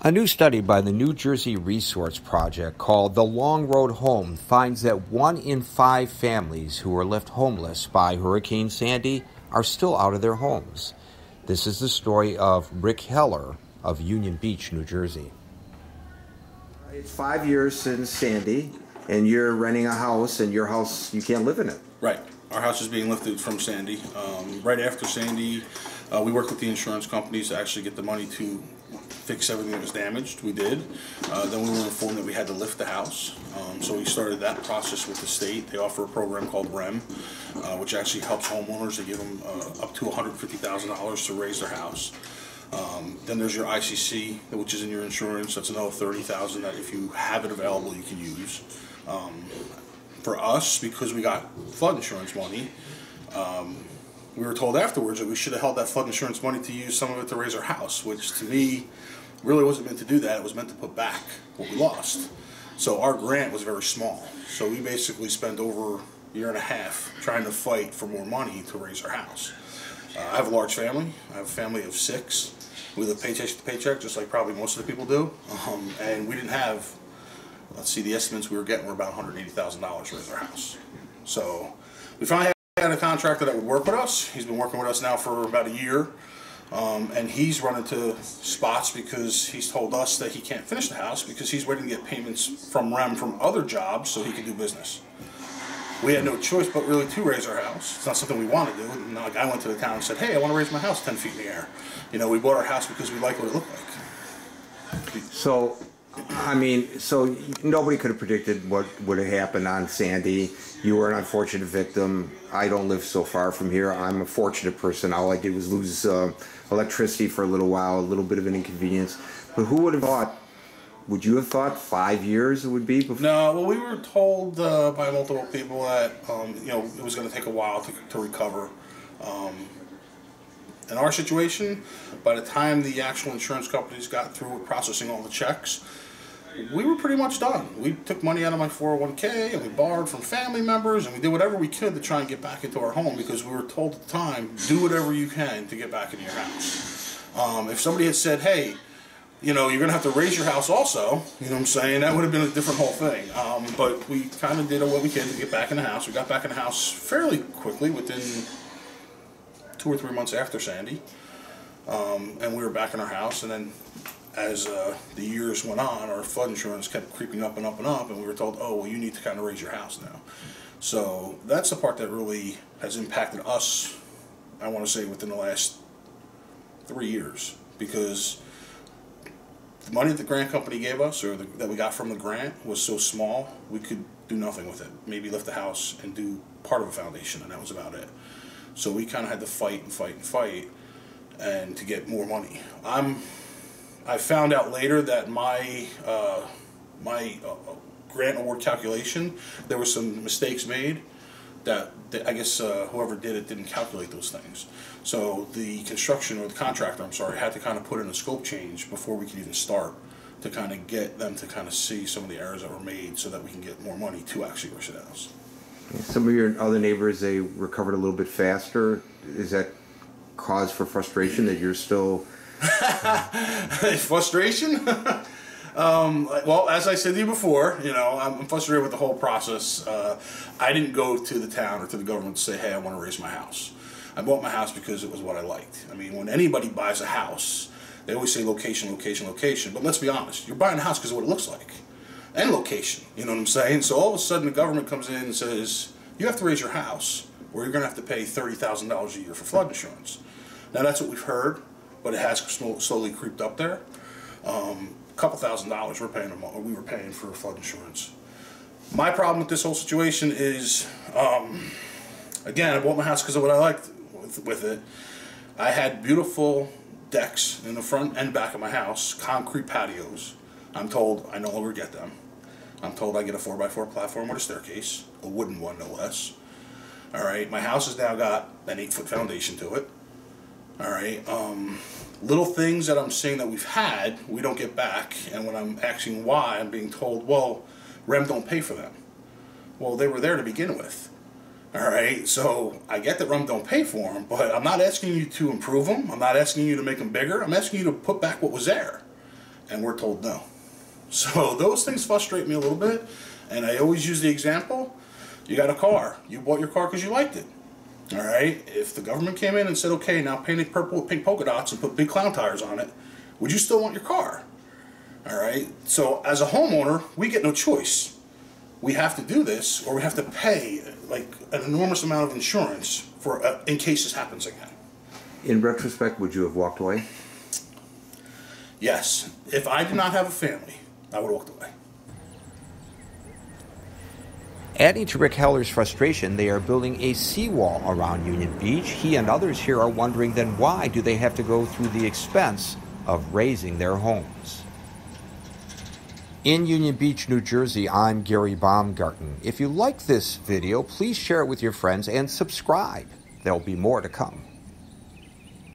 A new study by the New Jersey Resource Project called The Long Road Home finds that 1 in 5 families who were left homeless by Hurricane Sandy are still out of their homes. This is the story of Rick Heller of Union Beach, New Jersey. It's 5 years since Sandy, and you're renting a house, and your house, you can't live in it. Right. Our house is being lifted from Sandy. Right after Sandy, we worked with the insurance companies to actually get the money to fix everything that was damaged. We did. Then we were informed that we had to lift the house. So we started that process with the state. They offer a program called REM, which actually helps homeowners. They give them up to $150,000 to raise their house. Then there's your ICC, which is in your insurance. That's another $30,000 that if you have it available, you can use. For us, because we got flood insurance money, we were told afterwards that we should have held that flood insurance money to use some of it to raise our house, which to me really wasn't meant to do that. It was meant to put back what we lost. So our grant was very small. So we basically spent over a year and a half trying to fight for more money to raise our house. I have a large family. I have a family of 6. We live paycheck to paycheck, just like probably most of the people do. And we didn't have, let's see, the estimates we were getting were about $180,000 to raise our house. So we finally had a contractor that would work with us. He's been working with us now for about a year. And he's run into spots because he's told us that he can't finish the house because he's waiting to get payments from REM from other jobs so he can do business. We had no choice but really to raise our house. It's not something we want to do. And like I went to the town and said, hey, I want to raise my house 10 feet in the air. You know, we bought our house because we like what it looked like. So, I mean, so nobody could have predicted what would have happened on Sandy. You were an unfortunate victim. I don't live so far from here. I'm a fortunate person. All I did was lose electricity for a little while, a little bit of an inconvenience. But who would have thought? Would you have thought 5 years it would be? Before? No, well, we were told by multiple people that you know, it was going to take a while to recover. In our situation, by the time the actual insurance companies got through with processing all the checks, we were pretty much done. We took money out of my 401k and we borrowed from family members and we did whatever we could to try and get back into our home because we were told at the time, do whatever you can to get back into your house. If somebody had said, hey, you know, you're going to have to raise your house also, you know what I'm saying, that would have been a different whole thing. But we kind of did what we could to get back in the house. We got back in the house fairly quickly, within 2 or 3 months after Sandy. And we were back in our house, and then as the years went on, our flood insurance kept creeping up and up and up, and we were told, oh, well, you need to kind of raise your house now. So that's the part that really has impacted us, I want to say, within the last 3 years, because the money that the grant company gave us, or that we got from the grant, was so small, we could do nothing with it. Maybe lift the house and do part of a foundation, and that was about it. So we kind of had to fight and fight and fight, and to get more money. I found out later that my grant award calculation, there were some mistakes made that I guess whoever did it didn't calculate those things. So the construction, or the contractor, I'm sorry, had to kind of put in a scope change before we could even start to kind of get them to kind of see some of the errors that were made so that we can get more money to actually raise the house. Some of your other neighbors, they recovered a little bit faster. Is that cause for frustration that you're still... Frustration? Well, as I said to you before, you know, I'm frustrated with the whole process. I didn't go to the town or to the government to say, hey, I want to raise my house. I bought my house because it was what I liked. I mean, when anybody buys a house, they always say location, location, location. But let's be honest, you're buying a house because of what it looks like. And location, you know what I'm saying? So all of a sudden the government comes in and says, you have to raise your house, or you're going to have to pay $30,000 a year for flood insurance. Now that's what we've heard, but it has slowly creeped up there. A couple $1,000s we were paying for flood insurance. My problem with this whole situation is, again, I bought my house because of what I liked with it. I had beautiful decks in the front and back of my house, concrete patios. I'm told I no longer get them. I'm told I get a 4x4 platform with a staircase, a wooden one no less. All right, my house has now got an 8-foot foundation to it. All right, little things that I'm seeing that we've had, we don't get back, and when I'm asking why, I'm being told, well, REM don't pay for them. Well, they were there to begin with. All right, so I get that REM don't pay for them, but I'm not asking you to improve them. I'm not asking you to make them bigger. I'm asking you to put back what was there. and we're told no. So those things frustrate me a little bit, and I always use the example, you got a car, you bought your car because you liked it. All right, if the government came in and said, okay, now paint it purple with pink polka dots and put big clown tires on it, would you still want your car? All right, so as a homeowner, we get no choice. We have to do this, or we have to pay like an enormous amount of insurance for in case this happens again. In retrospect, would you have walked away? Yes, if I did not have a family, I would have walked away. Adding to Rick Heller's frustration, they are building a seawall around Union Beach. He and others here are wondering then why do they have to go through the expense of raising their homes? In Union Beach, New Jersey, I'm Gary Baumgarten. If you like this video, please share it with your friends and subscribe. There'll be more to come.